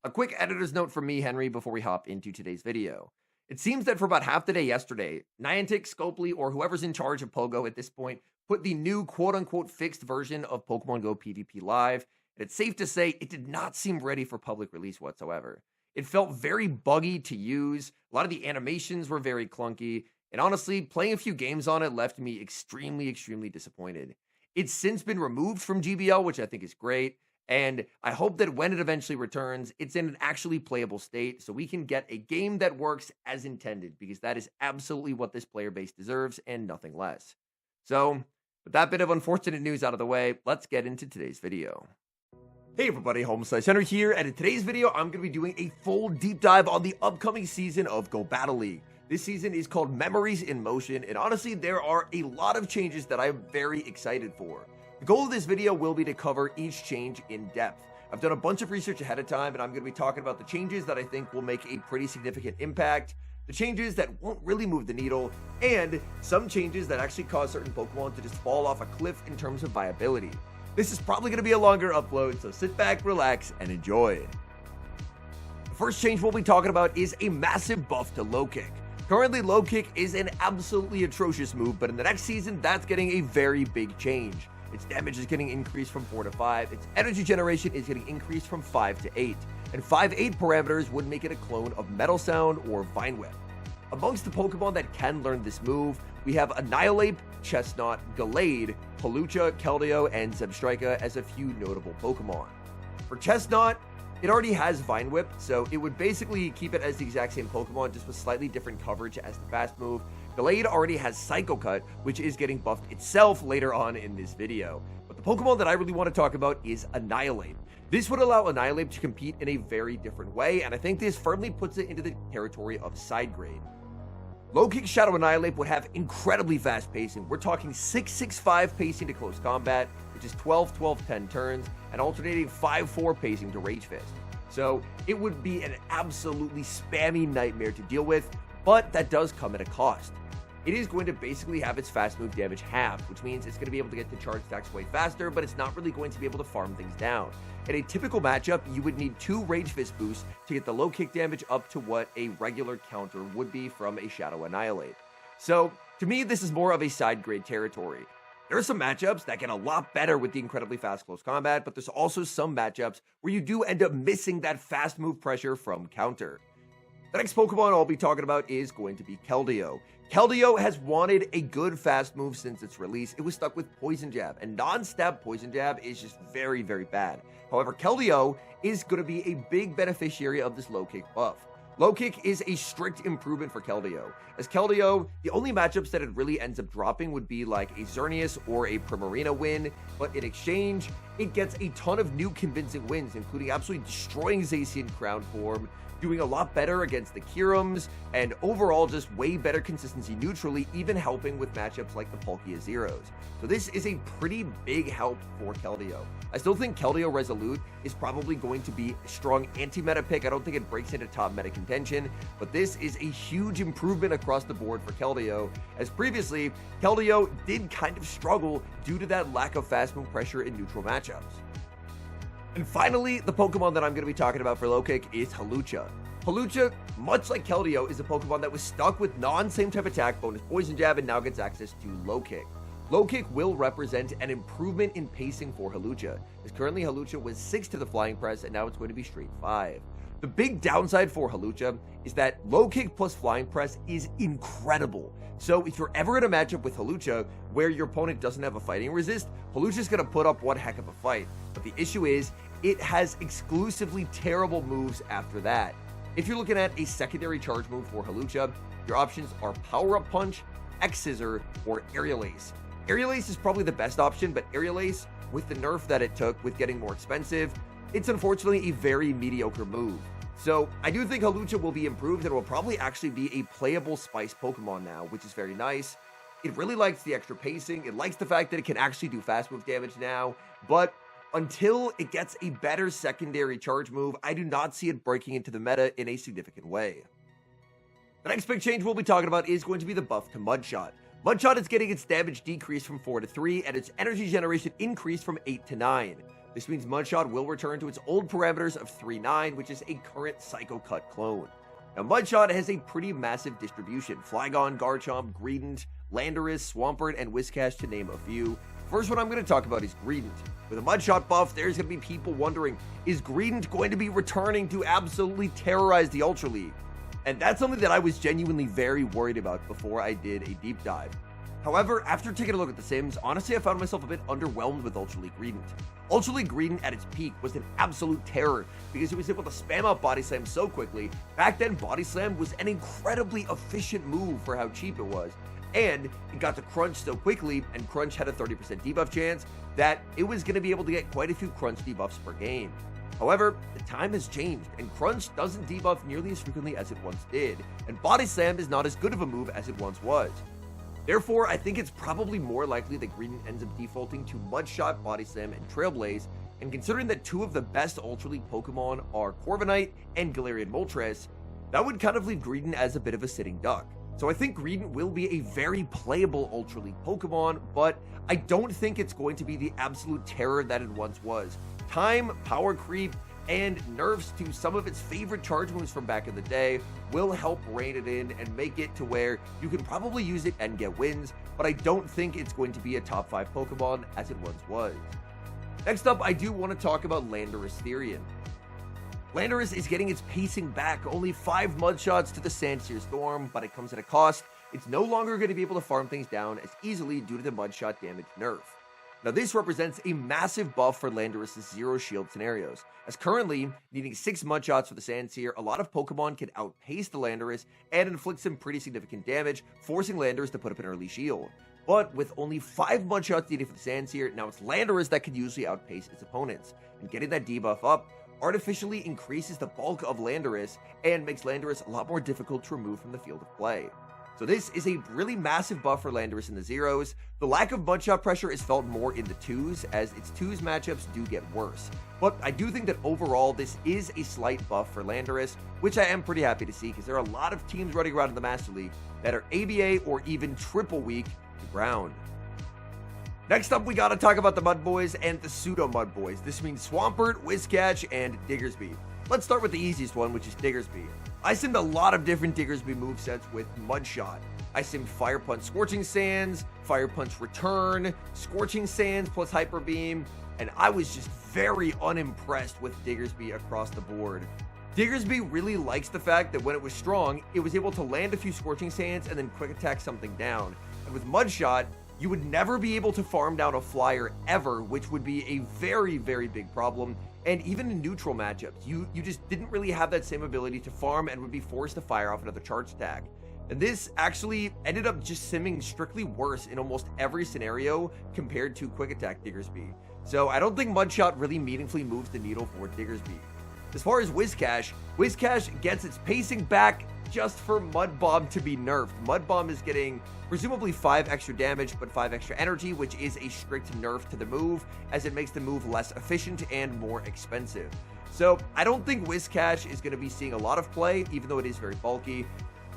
A quick editor's note from me, Henry, before we hop into today's video. It seems that for about half the day yesterday, Niantic, Scopely, or whoever's in charge of Pogo at this point, put the new quote-unquote fixed version of Pokemon Go PvP live, and it's safe to say it did not seem ready for public release whatsoever. It felt very buggy to use, a lot of the animations were very clunky, and honestly, playing a few games on it left me extremely disappointed. It's since been removed from GBL, which I think is great. And I hope that when it eventually returns, it's in an actually playable state so we can get a game that works as intended, because that is absolutely what this player base deserves and nothing less. So, with that bit of unfortunate news out of the way, let's get into today's video. Hey everybody, HomeSliceHenry here, and in today's video, I'm going to be doing a full deep dive on the upcoming season of Go Battle League. This season is called Memories in Motion, and honestly, there are a lot of changes that I'm very excited for. The goal of this video will be to cover each change in depth. I've done a bunch of research ahead of time, and I'm going to be talking about the changes that I think will make a pretty significant impact, the changes that won't really move the needle, and some changes that actually cause certain Pokemon to just fall off a cliff in terms of viability. This is probably going to be a longer upload, so sit back, relax, and enjoy. The first change we'll be talking about is a massive buff to Low Kick. Currently, Low Kick is an absolutely atrocious move, but in the next season, that's getting a very big change. Its damage is getting increased from 4 to 5, its energy generation is getting increased from 5 to 8, and 5-8 parameters would make it a clone of Metal Sound or Vine Whip. Amongst the Pokemon that can learn this move, we have Annihilape, Chestnut, Gallade, Hawlucha, Keldeo, and Zebstrika as a few notable Pokemon. For Chestnut, it already has Vine Whip, so it would basically keep it as the exact same Pokemon, just with slightly different coverage as the fast move. Gallade already has Psycho Cut, which is getting buffed itself later on in this video. But the Pokemon that I really want to talk about is Annihilape. This would allow Annihilape to compete in a very different way, and I think this firmly puts it into the territory of side grade. Low Kick Shadow Annihilape would have incredibly fast pacing. We're talking 6-6-5 pacing to close combat, which is 12-12-10 turns, and alternating 5-4 pacing to Rage Fist. So it would be an absolutely spammy nightmare to deal with, but that does come at a cost. It is going to basically have its fast move damage halved, which means it's going to be able to get to charge stacks way faster, but it's not really going to be able to farm things down. In a typical matchup, you would need 2 Rage Fist boosts to get the low kick damage up to what a regular counter would be from a Shadow Annihilape. So, to me, this is more of a side grade territory. There are some matchups that get a lot better with the incredibly fast close combat, but there's also some matchups where you do end up missing that fast move pressure from counter. The next Pokemon I'll be talking about is going to be Keldeo. Keldeo has wanted a good fast move since its release. It was stuck with Poison Jab, and non-stab Poison Jab is just very bad. However, Keldeo is going to be a big beneficiary of this Low Kick buff. Low Kick is a strict improvement for Keldeo. As Keldeo, the only matchups that it really ends up dropping would be like a Xerneas or a Primarina win, but in exchange, it gets a ton of new convincing wins, including absolutely destroying Zacian Crown Form, doing a lot better against the Kirums, and overall just way better consistency neutrally, even helping with matchups like the Palkia Zeros. So this is a pretty big help for Keldeo. I still think Keldeo Resolute is probably going to be a strong anti-meta pick. I don't think it breaks into top meta contention, but this is a huge improvement across the board for Keldeo, as previously, Keldeo did kind of struggle due to that lack of fast move pressure in neutral matchups. And finally, the Pokemon that I'm going to be talking about for Low Kick is Hawlucha. Hawlucha, much like Keldeo, is a Pokemon that was stuck with non-same type attack bonus Poison Jab and now gets access to Low Kick. Low Kick will represent an improvement in pacing for Hawlucha, as currently Hawlucha was 6 to the Flying Press and now it's going to be straight 5. The big downside for Hawlucha is that Low Kick plus Flying Press is incredible. So if you're ever in a matchup with Hawlucha where your opponent doesn't have a fighting resist, Hawlucha's going to put up one heck of a fight. But the issue is, it has exclusively terrible moves after that. If you're looking at a secondary charge move for Hawlucha, your options are Power Up Punch, X Scissor, or Aerial Ace. Aerial Ace is probably the best option, but Aerial Ace, with the nerf that it took with getting more expensive, it's unfortunately a very mediocre move. So I do think Hawlucha will be improved and will probably actually be a playable Spice Pokemon now, which is very nice. It really likes the extra pacing, it likes the fact that it can actually do fast move damage now, but until it gets a better secondary charge move, I do not see it breaking into the meta in a significant way. The next big change we'll be talking about is going to be the buff to Mudshot. Mudshot is getting its damage decreased from 4 to 3, and its energy generation increased from 8 to 9. This means Mudshot will return to its old parameters of 3-9, which is a current Psycho Cut clone. Now, Mudshot has a pretty massive distribution. Flygon, Garchomp, Greedent, Landorus, Swampert, and Whiscash, to name a few. First one I'm going to talk about is Greedent. With a Mudshot buff, there's going to be people wondering, is Greedent going to be returning to absolutely terrorize the Ultra League? And that's something that I was genuinely very worried about before I did a deep dive. However, after taking a look at the Sims, honestly I found myself a bit underwhelmed with Ultra League Greedent. Ultra League Greedent at its peak was an absolute terror because it was able to spam out Body Slam so quickly. Back then, Body Slam was an incredibly efficient move for how cheap it was. And it got to Crunch so quickly, and Crunch had a 30% debuff chance, that it was going to be able to get quite a few Crunch debuffs per game. However, the time has changed, and Crunch doesn't debuff nearly as frequently as it once did, and Body Slam is not as good of a move as it once was. Therefore, I think it's probably more likely that Greedent ends up defaulting to Mudshot, Body Slam, and Trailblaze, and considering that two of the best Ultra League Pokemon are Corviknight and Galarian Moltres, that would kind of leave Greedent as a bit of a sitting duck. So I think Greedent will be a very playable Ultra League Pokemon, but I don't think it's going to be the absolute terror that it once was. Time, power creep, and nerfs to some of its favorite charge moves from back in the day will help rein it in and make it to where you can probably use it and get wins, but I don't think it's going to be a top 5 Pokemon as it once was. Next up, I do want to talk about Landorus Therian. Landorus is getting its pacing back, only 5 Mudshots to the Sandsear Storm, but it comes at a cost. It's no longer going to be able to farm things down as easily due to the Mudshot damage nerf. Now, this represents a massive buff for Landorus' zero shield scenarios, as currently, needing 6 Mudshots for the Sandsear, a lot of Pokemon can outpace the Landorus and inflict some pretty significant damage, forcing Landorus to put up an early shield. But with only 5 Mudshots needed for the Sandsear, now it's Landorus that can usually outpace its opponents, and getting that debuff up artificially increases the bulk of Landorus and makes Landorus a lot more difficult to remove from the field of play. So this is a really massive buff for Landorus in the zeros. The lack of Mudshot pressure is felt more in the 2s, as its 2s matchups do get worse. But I do think that overall this is a slight buff for Landorus, which I am pretty happy to see because there are a lot of teams running around in the Master League that are ABA or even triple weak to ground. Next up, we gotta talk about the Mud Boys and the Pseudo Mud Boys. This means Swampert, Whiscash, and Diggersby. Let's start with the easiest one, which is Diggersby. I simmed a lot of different Diggersby movesets with Mudshot. I simmed Fire Punch Scorching Sands, Fire Punch Return, Scorching Sands plus Hyper Beam, and I was just very unimpressed with Diggersby across the board. Diggersby really likes the fact that when it was strong, it was able to land a few Scorching Sands and then quick attack something down. And with Mudshot, you would never be able to farm down a flyer ever, which would be a very, very big problem. And even in neutral matchups, you just didn't really have that same ability to farm and would be forced to fire off another charge attack. And this actually ended up just simming strictly worse in almost every scenario compared to Quick Attack Diggersby. So I don't think Mudshot really meaningfully moves the needle for Diggersby. As far as Whiscash, Whiscash gets its pacing back just for Mud Bomb to be nerfed. Mud Bomb is getting presumably 5 extra damage, but 5 extra energy, which is a strict nerf to the move, as it makes the move less efficient and more expensive. So I don't think Whiscash is going to be seeing a lot of play, even though it is very bulky.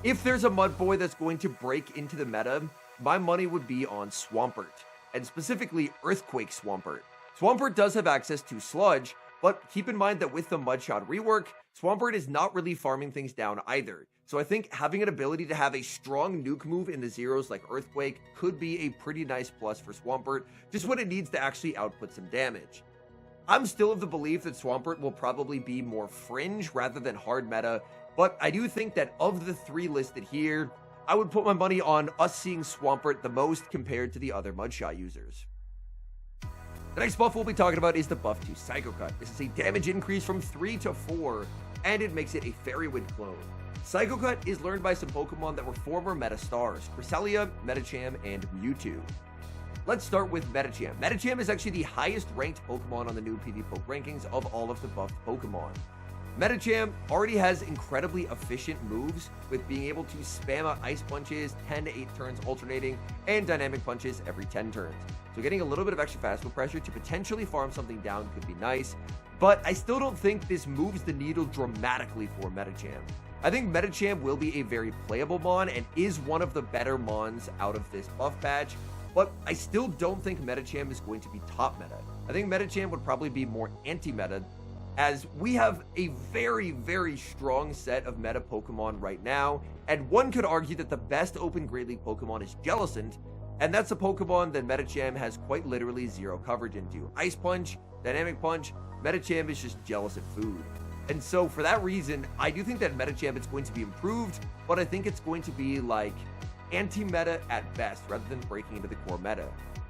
If there's a Mud Boy that's going to break into the meta, my money would be on Swampert, and specifically Earthquake Swampert. Swampert does have access to Sludge, but keep in mind that with the Mudshot rework, Swampert is not really farming things down either. So I think having an ability to have a strong nuke move in the zeros like Earthquake could be a pretty nice plus for Swampert, just when it needs to actually output some damage. I'm still of the belief that Swampert will probably be more fringe rather than hard meta, but I do think that of the 3 listed here, I would put my money on us seeing Swampert the most compared to the other Mudshot users. The next buff we'll be talking about is the buff to Psycho Cut. This is a damage increase from 3 to 4, and it makes it a Fairy Wind clone. Psycho Cut is learned by some Pokemon that were former meta stars, Cresselia, Medicham, and Mewtwo. Let's start with Medicham. Medicham is actually the highest ranked Pokemon on the new PvP rankings of all of the buffed Pokemon. Medicham already has incredibly efficient moves, with being able to spam out Ice Punches 10 to 8 turns alternating, and Dynamic Punches every 10 turns. So getting a little bit of extra fastball pressure to potentially farm something down could be nice, but I still don't think this moves the needle dramatically for Medicham. I think Medicham will be a very playable Mon and is one of the better Mons out of this buff patch, but I still don't think Medicham is going to be top meta. I think Medicham would probably be more anti-meta, as we have a very, very strong set of meta Pokemon right now, and one could argue that the best Open Great League Pokemon is Jellicent, and that's a Pokemon that Medicham has quite literally zero coverage into. Ice Punch, Dynamic Punch, Medicham is just Jellicent food. And so for that reason, I do think that Medicham is going to be improved, but I think it's going to be like anti-meta at best rather than breaking into the core meta.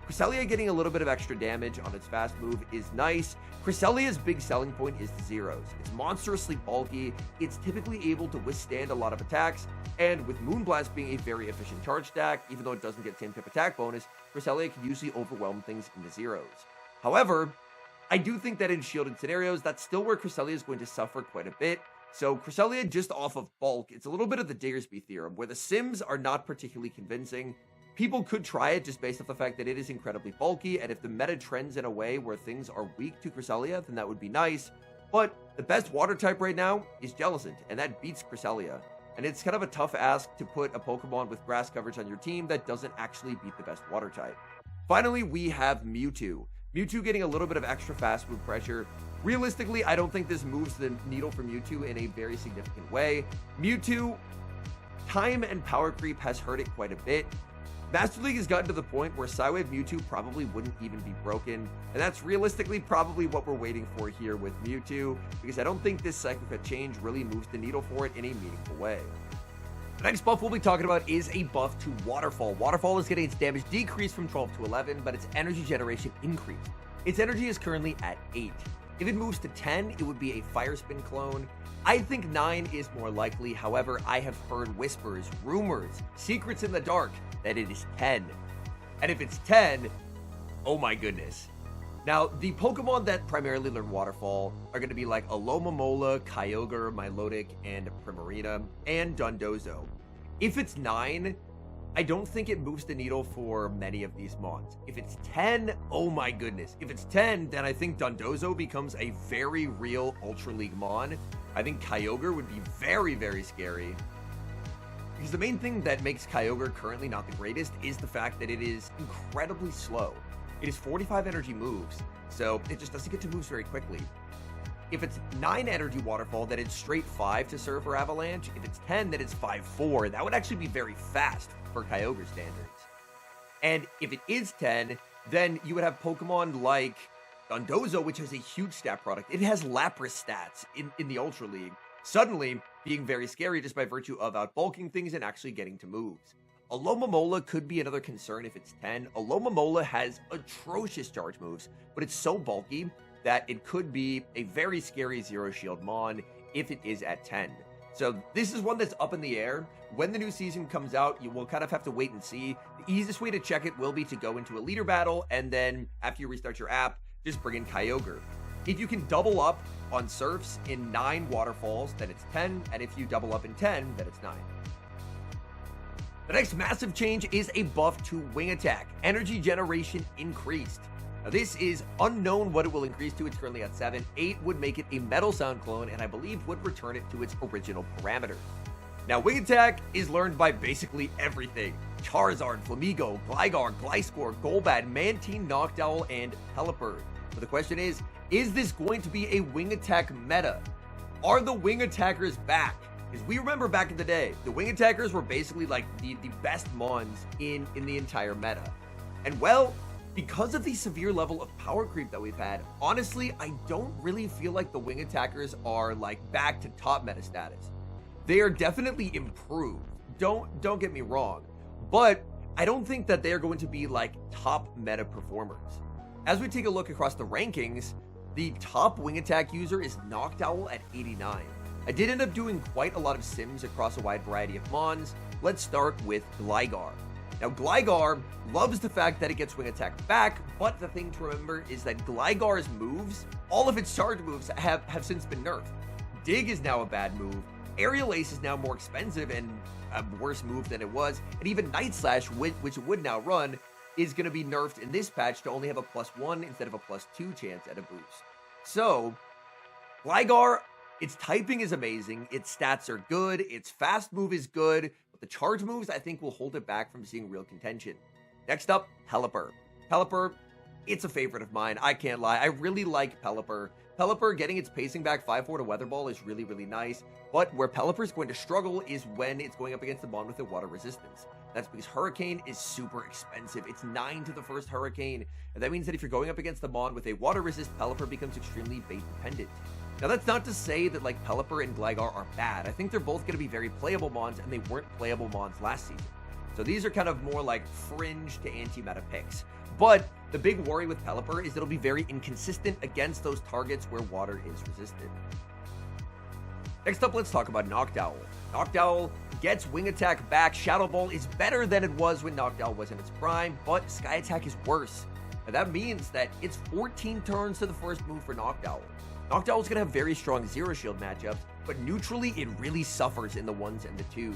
Cresselia getting a little bit of extra damage on its fast move is nice. Cresselia's big selling point is the zeros. It's monstrously bulky, it's typically able to withstand a lot of attacks, and with Moonblast being a very efficient charge stack, even though it doesn't get 10 pip attack bonus, Cresselia can usually overwhelm things in the zeros. However, I do think that in shielded scenarios, that's still where Cresselia is going to suffer quite a bit. So Cresselia just off of bulk, it's a little bit of the Diggersby theorem, where the sims are not particularly convincing. People could try it just based off the fact that it is incredibly bulky, and if the meta trends in a way where things are weak to Cresselia, then that would be nice. But the best water type right now is Jellicent, and that beats Cresselia. And it's kind of a tough ask to put a Pokemon with grass coverage on your team that doesn't actually beat the best water type. Finally, we have Mewtwo. Mewtwo getting a little bit of extra fast move pressure. Realistically, I don't think this moves the needle for Mewtwo in a very significant way. Mewtwo, time and power creep has hurt it quite a bit. Master League has gotten to the point where Psywave Mewtwo probably wouldn't even be broken, and that's realistically probably what we're waiting for here with Mewtwo, because I don't think this Cycle Cut change really moves the needle for it in a meaningful way. The next buff we'll be talking about is a buff to Waterfall. Waterfall is getting its damage decreased from 12 to 11, but its energy generation increased. Its energy is currently at 8. If it moves to 10, it would be a Fire Spin clone. I think 9 is more likely, however, I have heard whispers, rumors, secrets in the dark that it is 10. And if it's 10, oh my goodness. Now, the Pokemon that primarily learn Waterfall are going to be like Alomomola, Kyogre, Milotic, and Primarina, and Dondozo. If it's 9, I don't think it moves the needle for many of these mons. If it's 10, oh my goodness. If it's 10, then I think Dondozo becomes a very real Ultra League mon. I think Kyogre would be very, very scary. Because the main thing that makes Kyogre currently not the greatest is the fact that it is incredibly slow. It is 45 energy moves, so it just doesn't get to moves very quickly. If it's 9 energy Waterfall, then it's straight 5 to Surf or Avalanche. If it's 10, then it's 5-4. That would actually be very fast for Kyogre standards. And if it is 10, then you would have Pokemon like Dondozo, which has a huge stat product. It has Lapras stats in the Ultra League, suddenly being very scary just by virtue of outbulking things and actually getting to moves. Alomomola could be another concern if it's 10. Alomomola has atrocious charge moves, but it's so bulky that it could be a very scary Zero Shield mon if it is at 10. So this is one that's up in the air. When the new season comes out, you will kind of have to wait and see. The easiest way to check it will be to go into a leader battle, and then after you restart your app, just bring in Kyogre. If you can double up on Surfs in 9 Waterfalls, then it's 10, and if you double up in 10, then it's 9. The next massive change is a buff to Wing Attack. Energy generation increased. Now this is unknown what it will increase to. It's currently at 7. 8 would make it a Metal Sound clone, and I believe would return it to its original parameters. Now Wing Attack is learned by basically everything. Charizard, Flamigo, Gligar, Gliscor, Golbat, Mantine, Noctowl, and Pelipper. But the question is this going to be a Wing Attack meta? Are the Wing Attackers back? Because we remember back in the day, the Wing Attackers were basically like the best mons in the entire meta. And well, because of the severe level of power creep that we've had, honestly, I don't really feel like the Wing Attackers are like back to top meta status. They are definitely improved. Don't get me wrong, but I don't think that they are going to be like top meta performers. As we take a look across the rankings, the top Wing Attack user is Noctowl at 89. I did end up doing quite a lot of sims across a wide variety of mons. Let's start with Gligar. Now, Gligar loves the fact that it gets Wing Attack back, but the thing to remember is that Gligar's moves, all of its charge moves, have since been nerfed. Dig is now a bad move. Aerial Ace is now more expensive and a worse move than it was, and even Night Slash, which it would now run, is going to be nerfed in this patch to only have a +1 instead of a +2 chance at a boost. So, Gligar, its typing is amazing, its stats are good, its fast move is good, but the charge moves I think will hold it back from seeing real contention. Next up, Pelipper. Pelipper, It's a favorite of mine, I can't lie. I really like Pelipper. Pelipper getting its pacing back 5-4 to Weather Ball is really, really nice, but where Pelipper's going to struggle is when it's going up against the Mon with the water resistance. That's because Hurricane is super expensive. It's 9 to the first Hurricane, and that means that if you're going up against the Mon with a water resist, Pelipper becomes extremely bait dependent. Now that's not to say that like Pelipper and Gligar are bad. I think they're both going to be very playable Mons, and they weren't playable Mons last season. So these are kind of more like fringe to anti-meta picks. But the big worry with Pelipper is that it'll be very inconsistent against those targets where water is resisted. Next up, let's talk about Noctowl. Noctowl gets Wing Attack back. Shadow Ball is better than it was when Noctowl was in its prime, but Sky Attack is worse. And that means that it's 14 turns to the first move for Noctowl. Noctowl is going to have very strong Zero Shield matchups, but neutrally it really suffers in the 1s and the 2s.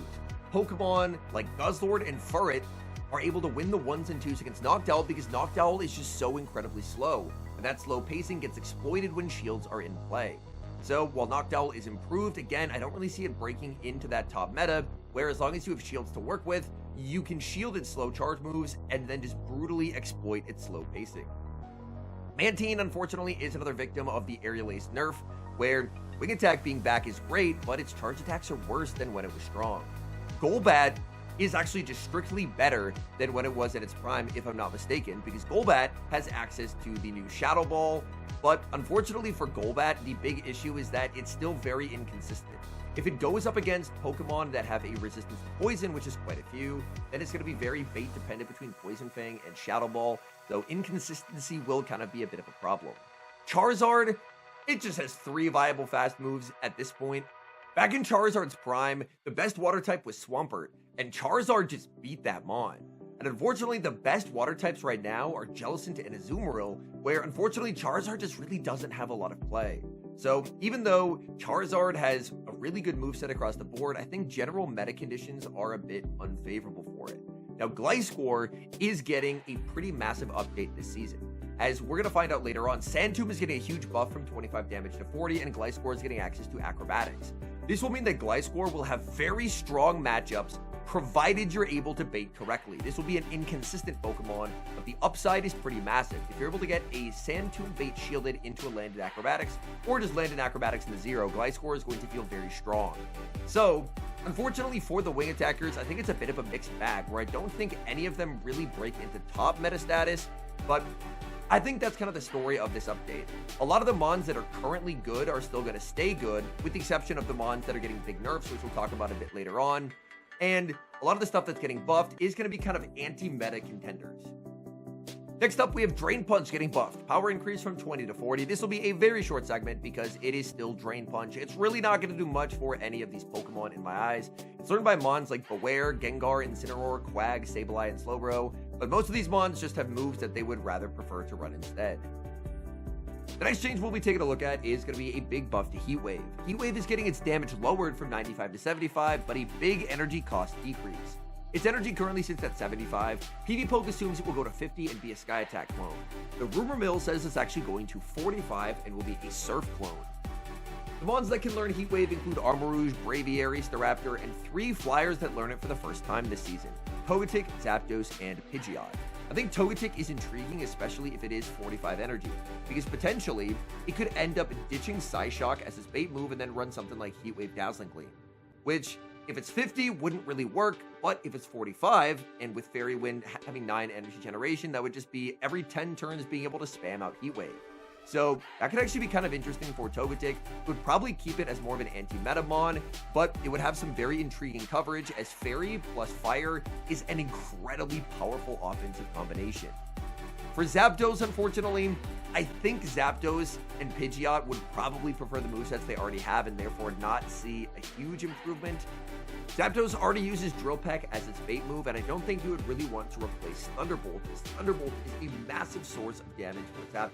Pokemon like Guzzlord and Furret are able to win the 1s and 2s against Noctowl because Noctowl is just so incredibly slow, and that slow pacing gets exploited when shields are in play. So while Noctowl is improved, again, I don't really see it breaking into that top meta, where as long as you have shields to work with, you can shield its slow charge moves and then just brutally exploit its slow pacing. Mantine, unfortunately, is another victim of the Aerial Ace nerf, where Wing Attack being back is great, but its charge attacks are worse than when it was strong. Golbat is actually just strictly better than when it was at its prime, if I'm not mistaken, because Golbat has access to the new Shadow Ball, but unfortunately for Golbat, the big issue is that it's still very inconsistent. If it goes up against Pokemon that have a resistance to Poison, which is quite a few, then it's going to be very bait dependent between Poison Fang and Shadow Ball, so inconsistency will kind of be a bit of a problem. Charizard, it just has 3 viable fast moves at this point. Back in Charizard's prime, the best water type was Swampert, and Charizard just beat that Mon. And unfortunately, the best water types right now are Jellicent and Azumarill, where unfortunately Charizard just really doesn't have a lot of play. So even though Charizard has a really good moveset across the board, I think general meta conditions are a bit unfavorable for it. Now, Gliscor is getting a pretty massive update this season. As we're going to find out later on, Sandtomb is getting a huge buff from 25 damage to 40, and Gliscor is getting access to Acrobatics. This will mean that Gliscor will have very strong matchups, provided you're able to bait correctly. This will be an inconsistent Pokemon, but the upside is pretty massive. If you're able to get a Sandtomb bait shielded into a landed Acrobatics, or just landed Acrobatics in the 0, Gliscor is going to feel very strong. So, unfortunately for the Wing Attackers, I think it's a bit of a mixed bag, where I don't think any of them really break into top meta status, but I think that's kind of the story of this update. A lot of the Mons that are currently good are still going to stay good, with the exception of the Mons that are getting big nerfs, which we'll talk about a bit later on. And a lot of the stuff that's getting buffed is going to be kind of anti-meta contenders. Next up, we have Drain Punch getting buffed. Power increase from 20 to 40. This will be a very short segment because it is still Drain Punch. It's really not going to do much for any of these Pokemon in my eyes. It's learned by Mons like Beware, Gengar, Incineroar, Quag, Sableye, and Slowbro, but most of these Mons just have moves that they would rather prefer to run instead. The next change we'll be taking a look at is going to be a big buff to Heat Wave. Heat Wave is getting its damage lowered from 95 to 75, but a big energy cost decrease. Its energy currently sits at 75. PvPoke assumes it will go to 50 and be a Sky Attack clone. The rumor mill says it's actually going to 45 and will be a Surf clone. The Mons that can learn Heat Wave include Armarouge, Braviary, Staraptor, and 3 flyers that learn it for the first time this season: Togetic, Zapdos, and Pidgeot. I think Togetic is intriguing, especially if it is 45 energy, because potentially it could end up ditching Psyshock as its bait move and then run something like Heat Wave Dazzling Gleam, which, if it's 50, wouldn't really work, but if it's 45, and with Fairy Wind having 9 energy generation, that would just be every 10 turns being able to spam out Heat Wave. So that could actually be kind of interesting for Togetic. It would probably keep it as more of an anti-meta Mon, but it would have some very intriguing coverage, as Fairy plus Fire is an incredibly powerful offensive combination. For Zapdos, unfortunately, I think Zapdos and Pidgeot would probably prefer the movesets they already have and therefore not see a huge improvement. Zapdos already uses Drill Peck as its bait move, and I don't think you would really want to replace Thunderbolt, as Thunderbolt is a massive source of damage for Zapdos.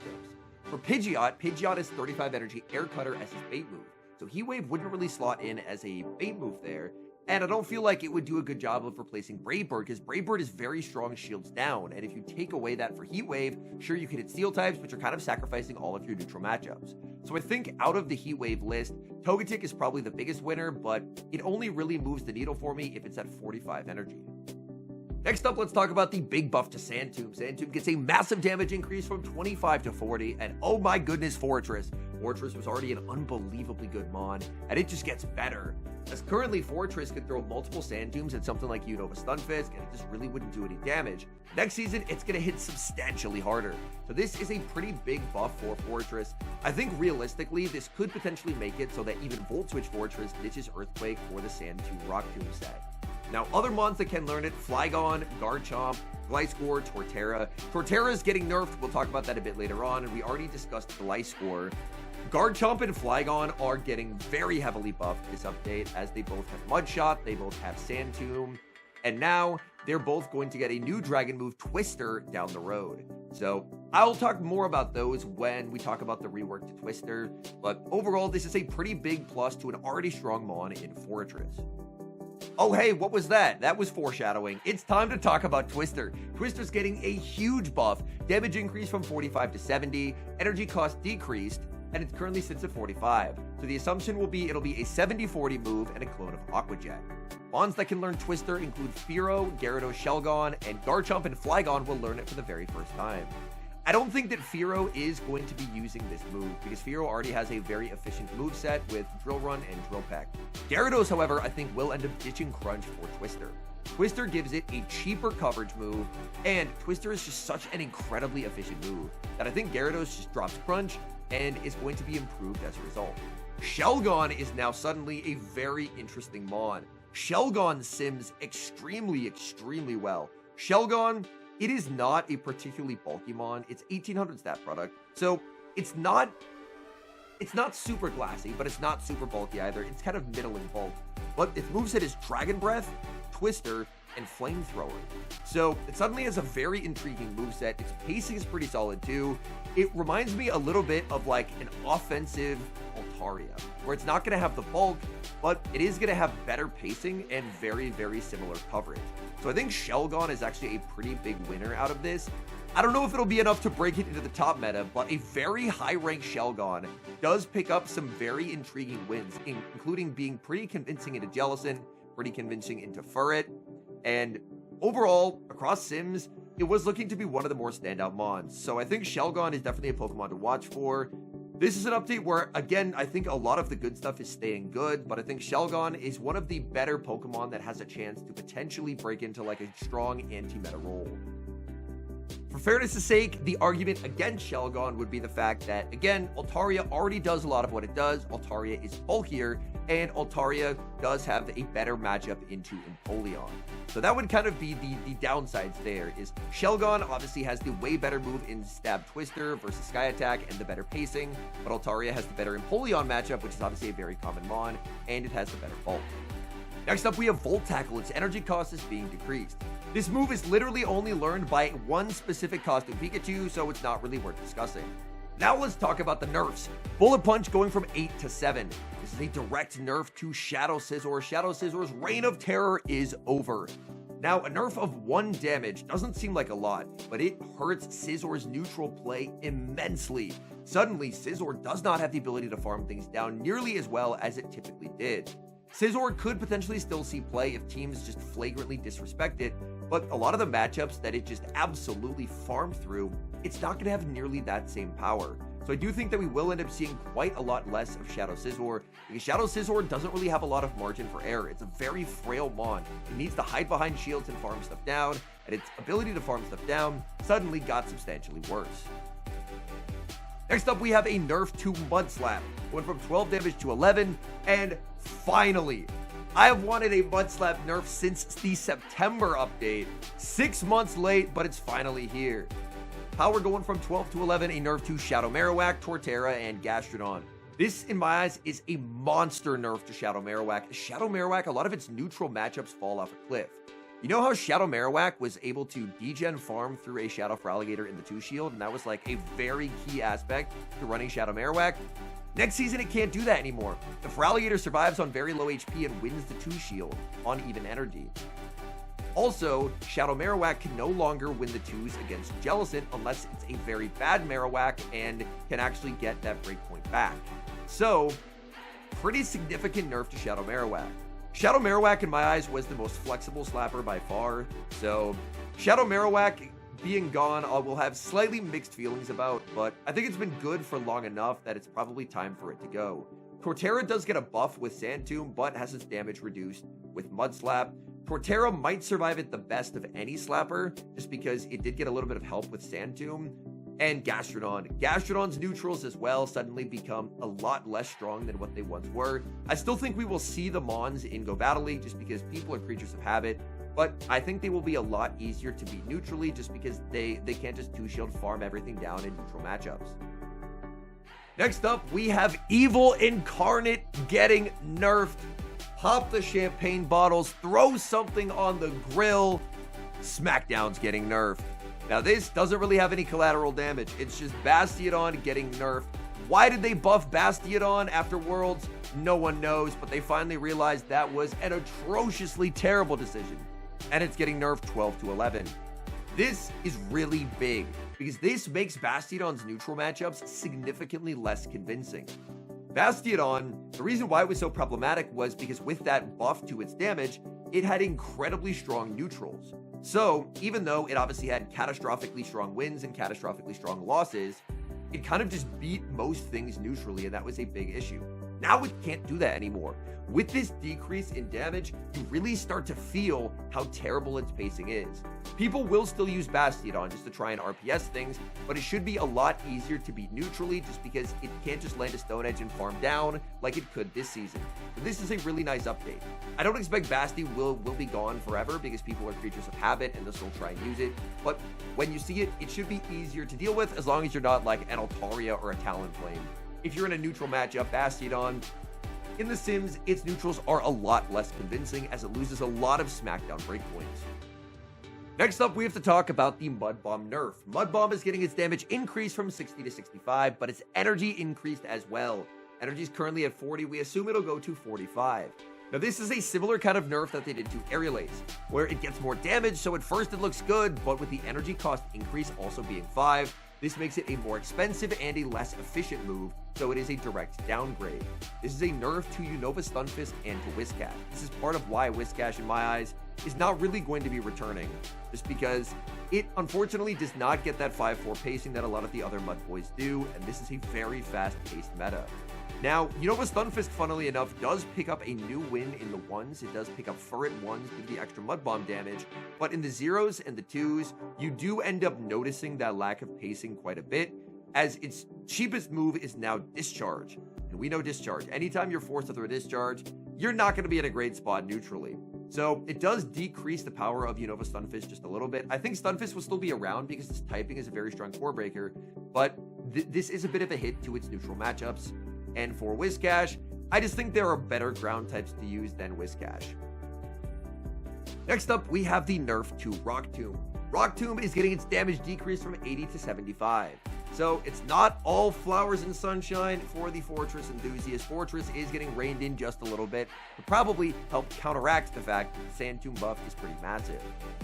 For Pidgeot, Pidgeot has 35 energy Air Cutter as his bait move, so Heat Wave wouldn't really slot in as a bait move there, and I don't feel like it would do a good job of replacing Brave Bird, because Brave Bird is very strong shields down, and if you take away that for Heat Wave, sure, you can hit Steel types, but you're kind of sacrificing all of your neutral matchups. So I think out of the Heat Wave list, Togetic is probably the biggest winner, but it only really moves the needle for me if it's at 45 energy. Next up, let's talk about the big buff to Sand Tomb. Sand Tomb gets a massive damage increase from 25 to 40, and oh my goodness, Fortress. Fortress was already an unbelievably good mon, and it just gets better. As currently, Fortress could throw multiple Sand Tombs at something like Unova Stunfisk, and it just really wouldn't do any damage. Next season, it's going to hit substantially harder. So this is a pretty big buff for Fortress. I think realistically, this could potentially make it so that even Volt Switch Fortress ditches Earthquake for the Sand Tomb Rock Tomb set. Now, other mons that can learn it, Flygon, Garchomp, Gliscor, Torterra. Torterra is getting nerfed. We'll talk about that a bit later on, and we already discussed Gliscor. Garchomp and Flygon are getting very heavily buffed this update, as they both have Mudshot, they both have Sand Tomb, and now they're both going to get a new dragon move, Twister, down the road. So I'll talk more about those when we talk about the rework to Twister, but overall, this is a pretty big plus to an already strong mon in Fortress. Oh, hey, what was that? That was foreshadowing. It's time to talk about Twister. Twister's getting a huge buff. Damage increased from 45 to 70, energy cost decreased, and it currently sits at 45. So the assumption will be it'll be a 70-40 move and a clone of Aqua Jet. Mons that can learn Twister include Fearow, Gyarados, Shelgon, and Garchomp and Flygon will learn it for the very first time. I don't think that Fearow is going to be using this move, because Fearow already has a very efficient moveset with Drill Run and Drill Peck. Gyarados, however, I think will end up ditching Crunch for Twister. Twister gives it a cheaper coverage move, and Twister is just such an incredibly efficient move that I think Gyarados just drops Crunch and is going to be improved as a result. Shelgon is now suddenly a very interesting mon. Shelgon sims extremely well. Shelgon, it is not a particularly bulky mon. It's 1800 stat product, so it's not super glassy, but it's not super bulky either. It's kind of middling bulk. But its moveset is Dragon Breath, Twister, and Flamethrower. So it suddenly has a very intriguing moveset. Its pacing is pretty solid too. It reminds me a little bit of like an offensive Altaria, where it's not going to have the bulk, but it is going to have better pacing and very similar coverage. So I think Shelgon is actually a pretty big winner out of this. I don't know if it'll be enough to break it into the top meta, but a very high-ranked Shelgon does pick up some very intriguing wins, including being pretty convincing into Jellicent, pretty convincing into Furret, and overall, across Sims, it was looking to be one of the more standout mons. So I think Shelgon is definitely a Pokemon to watch for. This is an update where, again, I think a lot of the good stuff is staying good, but I think Shelgon is one of the better Pokemon that has a chance to potentially break into like a strong anti-meta role. For fairness' sake, the argument against Shelgon would be the fact that, again, Altaria already does a lot of what it does. Altaria is bulkier, and Altaria does have a better matchup into Empoleon. So that would kind of be the downsides there, is Shelgon obviously has the way better move in Stab Twister versus Sky Attack and the better pacing, but Altaria has the better Empoleon matchup, which is obviously a very common mon, and it has the better bulk. Next up, we have Volt Tackle. Its energy cost is being decreased. This move is literally only learned by one specific costume Pikachu, so it's not really worth discussing. Now let's talk about the nerfs. Bullet Punch going from 8 to 7. This is a direct nerf to Shadow Scizor. Shadow Scizor's reign of terror is over. Now, a nerf of 1 damage doesn't seem like a lot, but it hurts Scizor's neutral play immensely. Suddenly, Scizor does not have the ability to farm things down nearly as well as it typically did. Scizor could potentially still see play if teams just flagrantly disrespect it, but a lot of the matchups that it just absolutely farmed through, it's not going to have nearly that same power. So I do think that we will end up seeing quite a lot less of Shadow Scizor, because Shadow Scizor doesn't really have a lot of margin for error. It's a very frail mon. It needs to hide behind shields and farm stuff down, and its ability to farm stuff down suddenly got substantially worse. Next up, we have a nerf to Mud Slap, going from 12 damage to 11, and finally, I have wanted a Mud Slap nerf since the September update. 6 months late, but it's finally here. Power going from 12 to 11, a nerf to Shadow Marowak, Torterra, and Gastrodon. This, in my eyes, is a monster nerf to Shadow Marowak. Shadow Marowak, a lot of its neutral matchups fall off a cliff. You know how Shadow Marowak was able to degen farm through a Shadow Feraligatr in the 2-shield, and that was like a very key aspect to running Shadow Marowak? Next season, it can't do that anymore. The Feraligatr survives on very low HP and wins the 2-shield on even energy. Also, Shadow Marowak can no longer win the 2s against Jellicent unless it's a very bad Marowak and can actually get that breakpoint back. So, pretty significant nerf to Shadow Marowak. Shadow Marowak, in my eyes, was the most flexible slapper by far. So Shadow Marowak being gone, will have slightly mixed feelings about, but I think it's been good for long enough that it's probably time for it to go. Torterra does get a buff with Sand Tomb, but has its damage reduced with Mud Slap. Torterra might survive it the best of any slapper, just because it did get a little bit of help with Sand Tomb. And Gastrodon. Gastrodon's neutrals as well suddenly become a lot less strong than what they once were. I still think we will see the Mons in Go Battle League just because people are creatures of habit, but I think they will be a lot easier to beat neutrally just because they can't just 2-shield farm everything down in neutral matchups. Next up, we have Evil Incarnate getting nerfed. Pop the champagne bottles, throw something on the grill. Smackdown's getting nerfed. Now this doesn't really have any collateral damage. It's just Bastiodon getting nerfed. Why did they buff Bastiodon after Worlds? No one knows, but they finally realized that was an atrociously terrible decision. And it's getting nerfed 12 to 11. This is really big because this makes Bastiodon's neutral matchups significantly less convincing. Bastiodon, the reason why it was so problematic was because with that buff to its damage, it had incredibly strong neutrals. So even though it obviously had catastrophically strong wins and catastrophically strong losses, it kind of just beat most things neutrally, and that was a big issue. Now it can't do that anymore. With this decrease in damage, you really start to feel how terrible its pacing is. People will still use Bastiodon just to try and RPS things, but it should be a lot easier to beat neutrally just because it can't just land a Stone Edge and farm down like it could this season. So this is a really nice update. I don't expect Basti will be gone forever because people are creatures of habit and they'll still try and use it, but when you see it, it should be easier to deal with as long as you're not like an Altaria or a Talonflame. If you're in a neutral matchup, Bastiodon, in The Sims, its neutrals are a lot less convincing as it loses a lot of Smackdown breakpoints. Next up, we have to talk about the Mud Bomb nerf. Mud Bomb is getting its damage increased from 60 to 65, but its energy increased as well. Energy is currently at 40, we assume it'll go to 45. Now this is a similar kind of nerf that they did to Aerial Ace, where it gets more damage, so at first it looks good, but with the energy cost increase also being 5, this makes it a more expensive and a less efficient move, so it is a direct downgrade. This is a nerf to Unova Stunfisk and to Whiscash. This is part of why Whiscash, in my eyes, is not really going to be returning, just because it unfortunately does not get that 5-4 pacing that a lot of the other Mud Boys do, and this is a very fast-paced meta. Now, Unova Stunfisk, funnily enough, does pick up a new win in the 1s. It does pick up Furret 1s due to the extra Mud Bomb damage, but in the 0s and the 2s, you do end up noticing that lack of pacing quite a bit, as its cheapest move is now Discharge. And we know Discharge. Anytime you're forced to throw Discharge, you're not going to be in a great spot neutrally. So it does decrease the power of Unova Stunfisk just a little bit. I think Stunfisk will still be around because its typing is a very strong core breaker, but this is a bit of a hit to its neutral matchups. And for Whiscash, I just think there are better ground types to use than Whiscash. Next up, we have the nerf to Rock Tomb. Rock Tomb is getting its damage decreased from 80 to 75. So it's not all flowers and sunshine for the Fortress enthusiast. Fortress is getting reined in just a little bit to probably help counteract the fact that the Sand Tomb buff is pretty massive.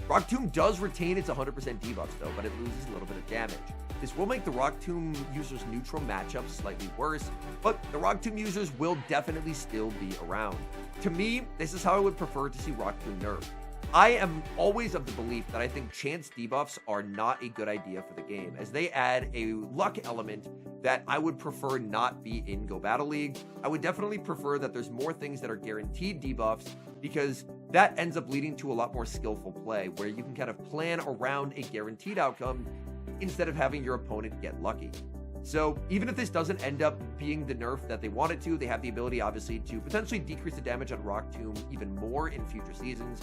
Rock Tomb does retain its 100% debuffs though, but it loses a little bit of damage. This will make the Rock Tomb users' neutral matchups slightly worse, but the Rock Tomb users will definitely still be around. To me, this is how I would prefer to see Rock Tomb nerfed. I am always of the belief that I think chance debuffs are not a good idea for the game, as they add a luck element that I would prefer not be in Go Battle League. I would definitely prefer that there's more things that are guaranteed debuffs, because that ends up leading to a lot more skillful play, where you can kind of plan around a guaranteed outcome instead of having your opponent get lucky. So even if this doesn't end up being the nerf that they want it to, they have the ability obviously to potentially decrease the damage on Rock Tomb even more in future seasons.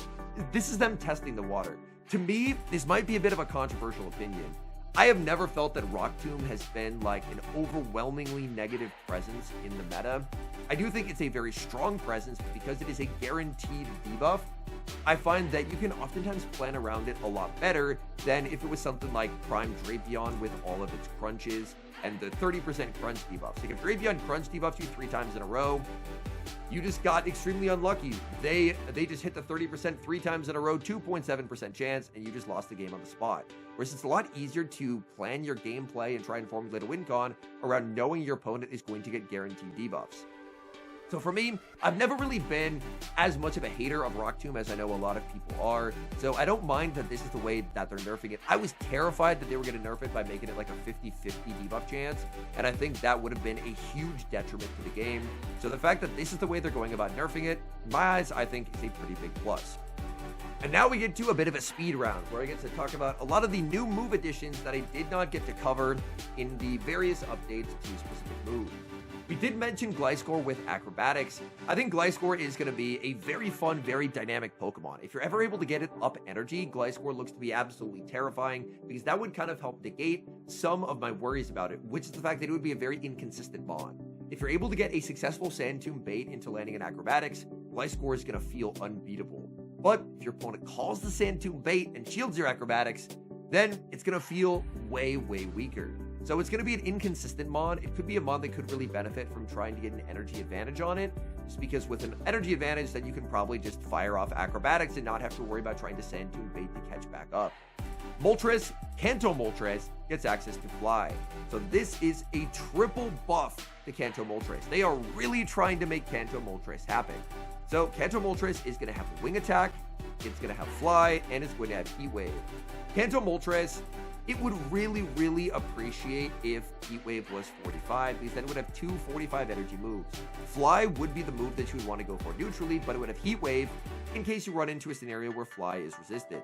This is them testing the water. To me, this might be a bit of a controversial opinion. I have never felt that Rock Tomb has been like an overwhelmingly negative presence in the meta. I do think it's a very strong presence, but because it is a guaranteed debuff, I find that you can oftentimes plan around it a lot better than if it was something like Prime Drapion with all of its crunches and the 30% crunch debuffs. Like if Drapion crunch debuffs you 3 times in a row, you just got extremely unlucky. They just hit the 30% 3 times in a row, 2.7% chance, and you just lost the game on the spot. Whereas it's a lot easier to plan your gameplay and try and formulate a win con around knowing your opponent is going to get guaranteed debuffs. So for me, I've never really been as much of a hater of Rock Tomb as I know a lot of people are. So I don't mind that this is the way that they're nerfing it. I was terrified that they were going to nerf it by making it like a 50-50 debuff chance. And I think that would have been a huge detriment to the game. So the fact that this is the way they're going about nerfing it, in my eyes, I think is a pretty big plus. And now we get to a bit of a speed round where I get to talk about a lot of the new move additions that I did not get to cover in the various updates to specific moves. We did mention Gliscor with Acrobatics. I think Gliscor is going to be a very fun, very dynamic Pokemon. If you're ever able to get it up energy, Gliscor looks to be absolutely terrifying because that would kind of help negate some of my worries about it, which is the fact that it would be a very inconsistent Bond. If you're able to get a successful Sand Tomb bait into landing in Acrobatics, Gliscor is going to feel unbeatable. But if your opponent calls the Sand Tomb bait and shields your Acrobatics, then it's going to feel way, way weaker. So it's going to be an inconsistent mon. It could be a mon that could really benefit from trying to get an energy advantage on it, just because with an energy advantage, then you can probably just fire off Acrobatics and not have to worry about trying to Sand Tomb bait to catch back up. Moltres, Kanto Moltres, gets access to Fly. So this is a triple buff to Kanto Moltres. They are really trying to make Kanto Moltres happen. So Kanto Moltres is going to have Wing Attack, it's going to have Fly, and it's going to have Heat Wave. Kanto Moltres, it would really, really appreciate if Heat Wave was 45, because then it would have two 45 energy moves. Fly would be the move that you would want to go for neutrally, but it would have Heat Wave in case you run into a scenario where Fly is resisted.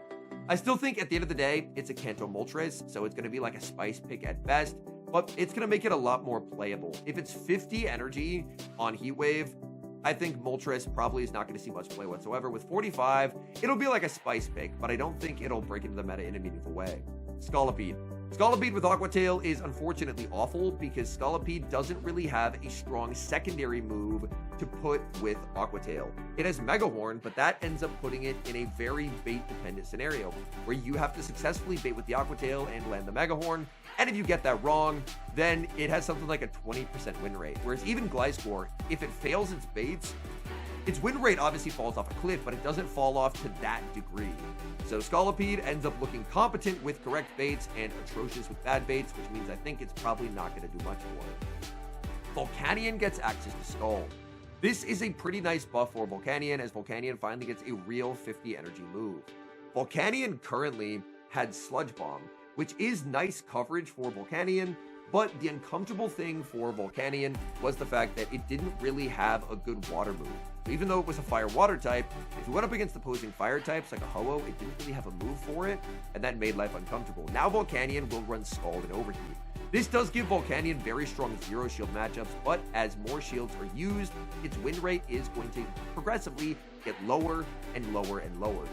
I still think at the end of the day, it's a Kanto Moltres, so it's going to be like a spice pick at best, but it's going to make it a lot more playable. If it's 50 energy on Heat Wave, I think Moltres probably is not going to see much play whatsoever. With 45, it'll be like a spice pick, but I don't think it'll break into the meta in a meaningful way. Scolipede. Scolipede with Aqua Tail is unfortunately awful because Scolipede doesn't really have a strong secondary move to put with Aqua Tail. It has Mega Horn, but that ends up putting it in a very bait-dependent scenario where you have to successfully bait with the Aqua Tail and land the Mega Horn, and if you get that wrong, then it has something like a 20% win rate. Whereas even Gliscor, if it fails its baits, its win rate obviously falls off a cliff, but it doesn't fall off to that degree. So Scolipede ends up looking competent with correct baits and atrocious with bad baits, which means I think it's probably not going to do much for it. Volcanion gets access to Skull. This is a pretty nice buff for Volcanion, as Volcanion finally gets a real 50 energy move. Volcanion currently had Sludge Bomb, which is nice coverage for Volcanion, but the uncomfortable thing for Volcanion was the fact that it didn't really have a good water move. So even though it was a fire-water type, if you went up against opposing fire types like a Ho-Oh, it didn't really have a move for it, and that made life uncomfortable. Now Volcanion will run Scald and Overheat. This does give Volcanion very strong zero shield matchups, but as more shields are used, its win rate is going to progressively get lower and lower and lower.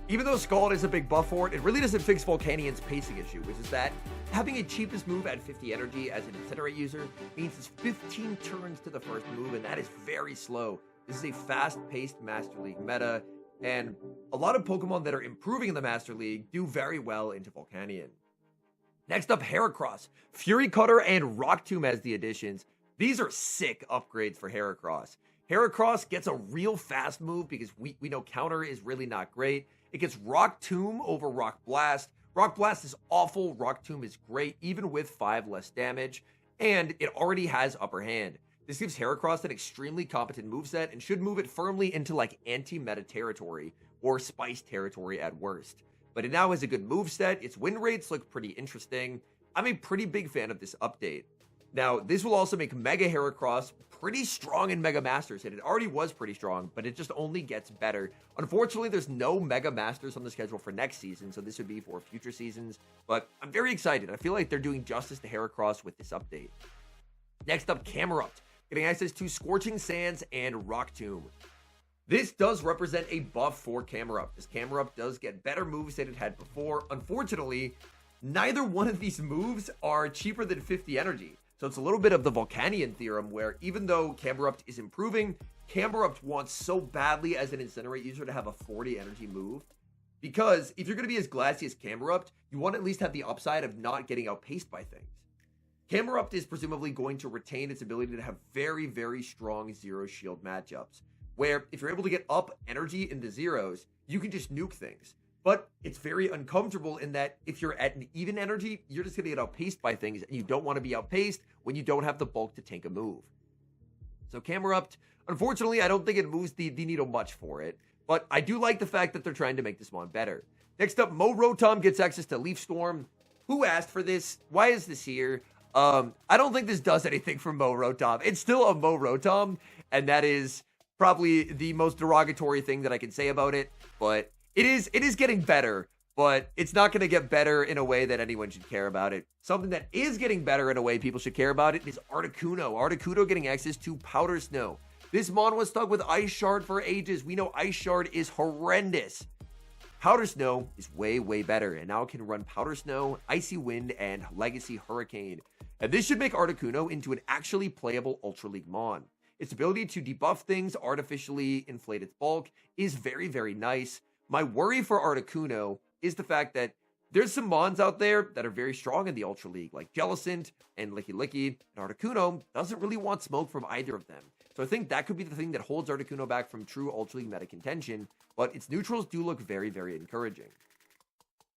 Even though Scald is a big buff for it, it really doesn't fix Volcanion's pacing issue, which is that having a cheapest move at 50 energy as an Incinerate user means it's 15 turns to the first move, and that is very slow. This is a fast-paced Master League meta, and a lot of Pokemon that are improving in the Master League do very well into Volcanion. Next up, Heracross. Fury Cutter and Rock Tomb as the additions. These are sick upgrades for Heracross. Heracross gets a real fast move because we know counter is really not great. It gets Rock Tomb over Rock Blast. Rock Blast is awful. Rock Tomb is great, even with 5 less damage. And it already has upper hand. This gives Heracross an extremely competent moveset and should move it firmly into like anti-meta territory or spice territory at worst. But it now has a good moveset. Its win rates look pretty interesting. I'm a pretty big fan of this update. Now, this will also make Mega Heracross pretty strong in Mega Masters, and it already was pretty strong, but it just only gets better. Unfortunately, there's no Mega Masters on the schedule for next season, so this would be for future seasons, but I'm very excited. I feel like they're doing justice to Heracross with this update. Next up, Camerupt, getting access to Scorching Sands and Rock Tomb. This does represent a buff for Camerupt, as Camerupt does get better moves than it had before. Unfortunately, neither one of these moves are cheaper than 50 energy. So it's a little bit of the Volcanion theorem where even though Camerupt is improving, Camerupt wants so badly as an Incinerate user to have a 40 energy move. Because if you're going to be as glassy as Camerupt, you want to at least have the upside of not getting outpaced by things. Camerupt is presumably going to retain its ability to have very, very strong zero shield matchups, where if you're able to get up energy in the zeros, you can just nuke things. But it's very uncomfortable in that if you're at an even energy, you're just going to get outpaced by things, and you don't want to be outpaced when you don't have the bulk to tank a move. So Camerupt, unfortunately, I don't think it moves the needle much for it, but I do like the fact that they're trying to make this mon better. Next up, Mo Rotom gets access to Leaf Storm. Who asked for this? Why is this here? I don't think this does anything for Mo Rotom. It's still a Mo Rotom, and that is probably the most derogatory thing that I can say about it, but it is getting better, but it's not going to get better in a way that anyone should care about it. Something that is getting better in a way people should care about it is Articuno. Articuno getting access to Powder Snow. This mon was stuck with Ice Shard for ages. We know Ice Shard is horrendous. Powder Snow is way, way better, and now it can run Powder Snow, Icy Wind, and Legacy Hurricane. And this should make Articuno into an actually playable Ultra League mon. Its ability to debuff things, artificially inflate its bulk, is very, very nice. My worry for Articuno is the fact that there's some mons out there that are very strong in the Ultra League, like Jellicent and Licky Licky, and Articuno doesn't really want smoke from either of them. So I think that could be the thing that holds Articuno back from true Ultra League meta contention, but its neutrals do look very, very encouraging.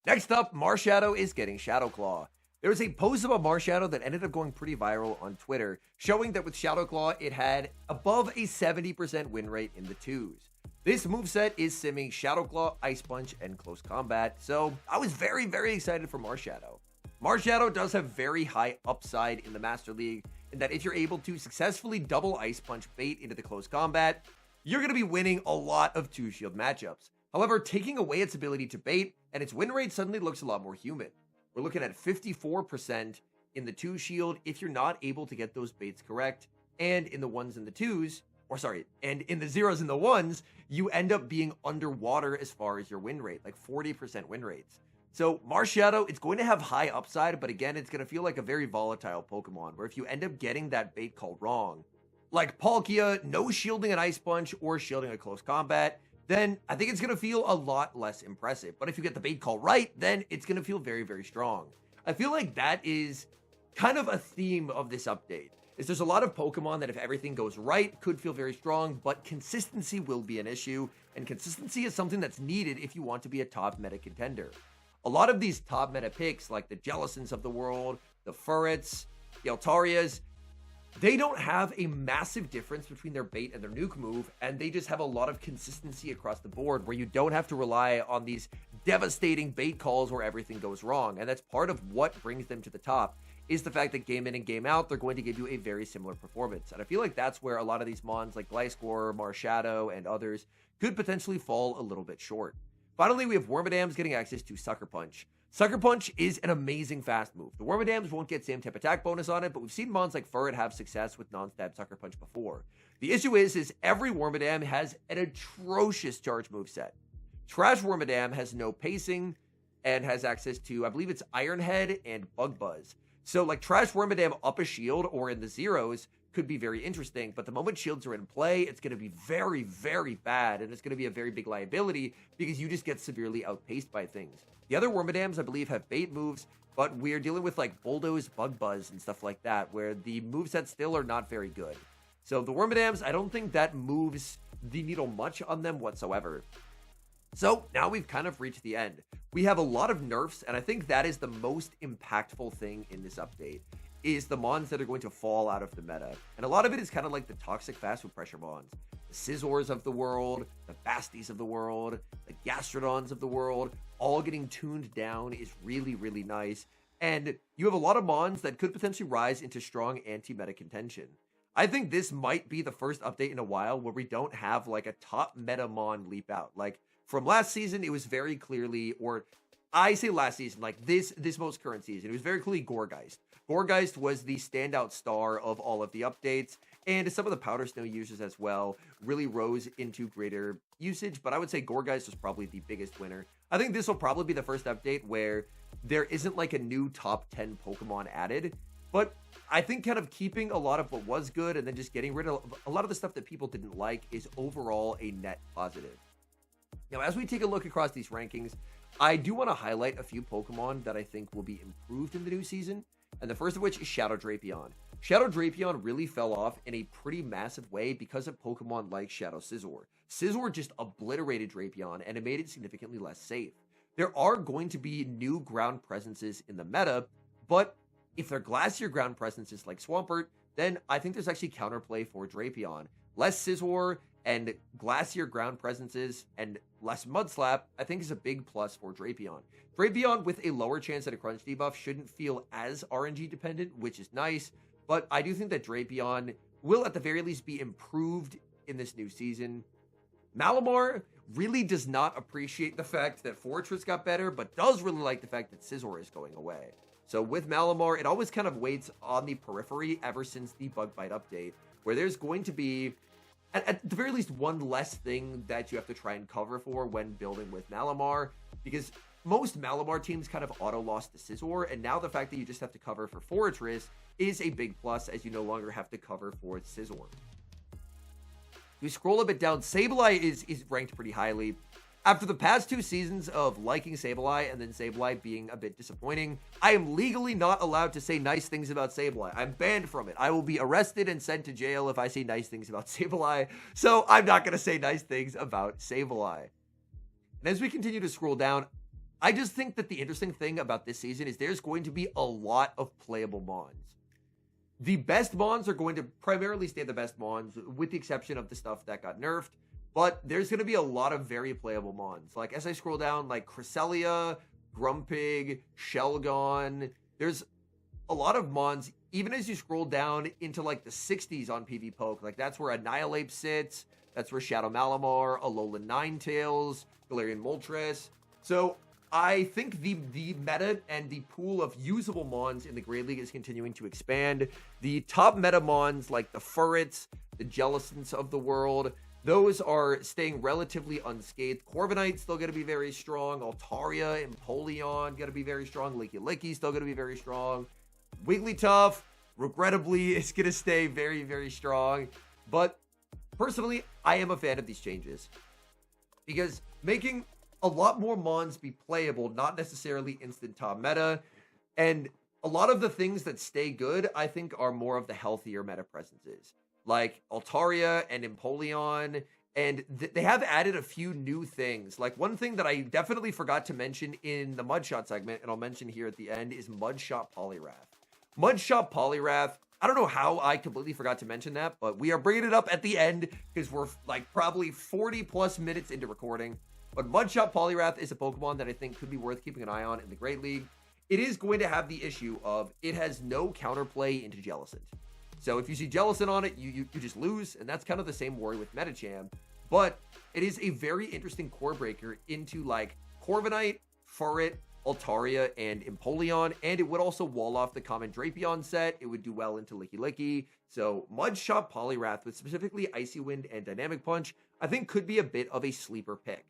Next up, Marshadow is getting Shadow Claw. There was a post about Marshadow that ended up going pretty viral on Twitter, showing that with Shadow Claw, it had above a 70% win rate in the 2s. This moveset is simming Shadow Claw, Ice Punch, and Close Combat, so I was very, very excited for Marshadow. Marshadow does have very high upside in the Master League, in that if you're able to successfully double Ice Punch bait into the Close Combat, you're going to be winning a lot of 2-shield matchups. However, taking away its ability to bait, and its win rate suddenly looks a lot more human. We're looking at 54% in the 2-shield if you're not able to get those baits correct, and in the 1s and the 2s, and in the 0s and the 1s, you end up being underwater as far as your win rate, like 40% win rates. So Marshadow, it's going to have high upside, but again, it's going to feel like a very volatile Pokemon, where if you end up getting that bait call wrong, like Palkia, no shielding an Ice Punch or shielding a Close Combat, then I think it's going to feel a lot less impressive. But if you get the bait call right, then it's going to feel very, very strong. I feel like that is kind of a theme of this update. Is there's a lot of Pokemon that if everything goes right could feel very strong, but consistency will be an issue, and consistency is something that's needed if you want to be a top meta contender. A lot of these top meta picks, like the Jellicents of the world, the Furrets, the Altarias, they don't have a massive difference between their bait and their nuke move, and they just have a lot of consistency across the board where you don't have to rely on these devastating bait calls where everything goes wrong. And that's part of what brings them to the top, is the fact that game in and game out, they're going to give you a very similar performance. And I feel like that's where a lot of these mons like Gliscor, Marshadow, and others could potentially fall a little bit short. Finally, we have Wormadams getting access to Sucker Punch. Sucker Punch is an amazing fast move. The Wormadams won't get same type attack bonus on it, but we've seen mons like Furret have success with non-stab Sucker Punch before. The issue is every Wormadam has an atrocious charge moveset. Trash Wormadam has no pacing and has access to, I believe it's Iron Head and Bug Buzz. So like Trash Wormadam up a shield or in the 0s could be very interesting, but the moment shields are in play, it's going to be very, very bad, and it's going to be a very big liability because you just get severely outpaced by things. The other Wormadams, I believe, have bait moves, but we're dealing with like Bulldoze, Bug Buzz, and stuff like that, where the movesets still are not very good. So the Wormadams, I don't think that moves the needle much on them whatsoever. So now we've kind of reached the end. We have a lot of nerfs, and I think that is the most impactful thing in this update, is the mons that are going to fall out of the meta. And a lot of it is kind of like the toxic fast food pressure mons. The Scizors of the world, the Basties of the world, the Gastrodons of the world, all getting tuned down is really, really nice. And you have a lot of mons that could potentially rise into strong anti-meta contention. I think this might be the first update in a while where we don't have like a top meta mon leap out. Like from last season, it was very clearly, or I say last season, like this most current season, it was very clearly Gourgeist. Gourgeist was the standout star of all of the updates, and some of the Powder Snow users as well really rose into greater usage, but I would say Gourgeist was probably the biggest winner. I think this will probably be the first update where there isn't like a new top 10 Pokemon added, but I think kind of keeping a lot of what was good and then just getting rid of a lot of the stuff that people didn't like is overall a net positive. Now, as we take a look across these rankings, I do want to highlight a few Pokemon that I think will be improved in the new season, and the first of which is Shadow Drapion. Shadow Drapion really fell off in a pretty massive way because of Pokemon like Shadow Scizor. Scizor just obliterated Drapion, and it made it significantly less safe. There are going to be new ground presences in the meta, but if they're glacier ground presences like Swampert, then I think there's actually counterplay for Drapion. Less Scizor and Glacier ground presences and less Mud Slap, I think is a big plus for Drapion. Drapion with a lower chance at a crunch debuff shouldn't feel as RNG dependent, which is nice, but I do think that Drapion will at the very least be improved in this new season. Malamar really does not appreciate the fact that Fortress got better, but does really like the fact that Scizor is going away. So with Malamar, it always kind of waits on the periphery ever since the Bug Bite update, where there's going to be, at the very least, one less thing that you have to try and cover for when building with Malamar, because most Malamar teams kind of auto-lost to Scizor, and now the fact that you just have to cover for Fortress is a big plus, as you no longer have to cover for Scizor. We scroll a bit down, Sableye is ranked pretty highly. After the past 2 seasons of liking Sableye and then Sableye being a bit disappointing, I am legally not allowed to say nice things about Sableye. I'm banned from it. I will be arrested and sent to jail if I say nice things about Sableye, so I'm not going to say nice things about Sableye. And as we continue to scroll down, I just think that the interesting thing about this season is there's going to be a lot of playable Mons. The best Mons are going to primarily stay the best Mons, with the exception of the stuff that got nerfed. But there's going to be a lot of very playable Mons. Like, as I scroll down, like Cresselia, Grumpig, Shelgon. There's a lot of Mons, even as you scroll down into, like, the 60s on PvPoke. Like, that's where Annihilate sits. That's where Shadow Malamar, Alolan Ninetales, Galarian Moltres. So I think the meta and the pool of usable Mons in the Great League is continuing to expand. The top meta Mons, like the Furrets, the Jellicents of the world, those are staying relatively unscathed. Corviknight's still going to be very strong. Altaria, Empoleon going to be very strong. Licky still going to be very strong. Wigglytuff, regrettably, is going to stay very, very strong. But personally, I am a fan of these changes, because making a lot more Mons be playable, not necessarily instant top meta, and a lot of the things that stay good, I think, are more of the healthier meta presences, like Altaria and Empoleon, and they have added a few new things. Like, one thing that I definitely forgot to mention in the Mudshot segment, and I'll mention here at the end, is Mudshot Poliwrath. Mudshot Poliwrath, I don't know how I completely forgot to mention that, but we are bringing it up at the end, because we're like probably 40 plus minutes into recording. But Mudshot Poliwrath is a Pokemon that I think could be worth keeping an eye on in the Great League. It is going to have the issue of it has no counterplay into Jellicent. So if you see Jellicent on it, you just lose, and that's kind of the same worry with Medicham. But it is a very interesting core breaker into, like, Corviknight, Furret, Altaria, and Empoleon, and it would also wall off the common Drapion set. It would do well into Licky. So Mudshot Poliwrath, with specifically Icy Wind and Dynamic Punch, I think could be a bit of a sleeper pick.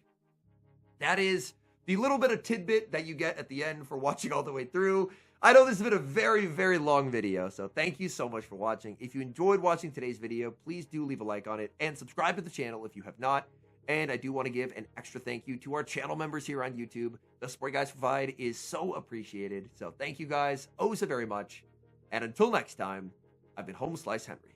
That is the little bit of tidbit that you get at the end for watching all the way through. I know this has been a very, very long video, so thank you so much for watching. If you enjoyed watching today's video, please do leave a like on it and subscribe to the channel if you have not. And I do want to give an extra thank you to our channel members here on YouTube. The support you guys provide is so appreciated. So thank you guys oh so very much. And until next time, I've been HomeSliceHenry.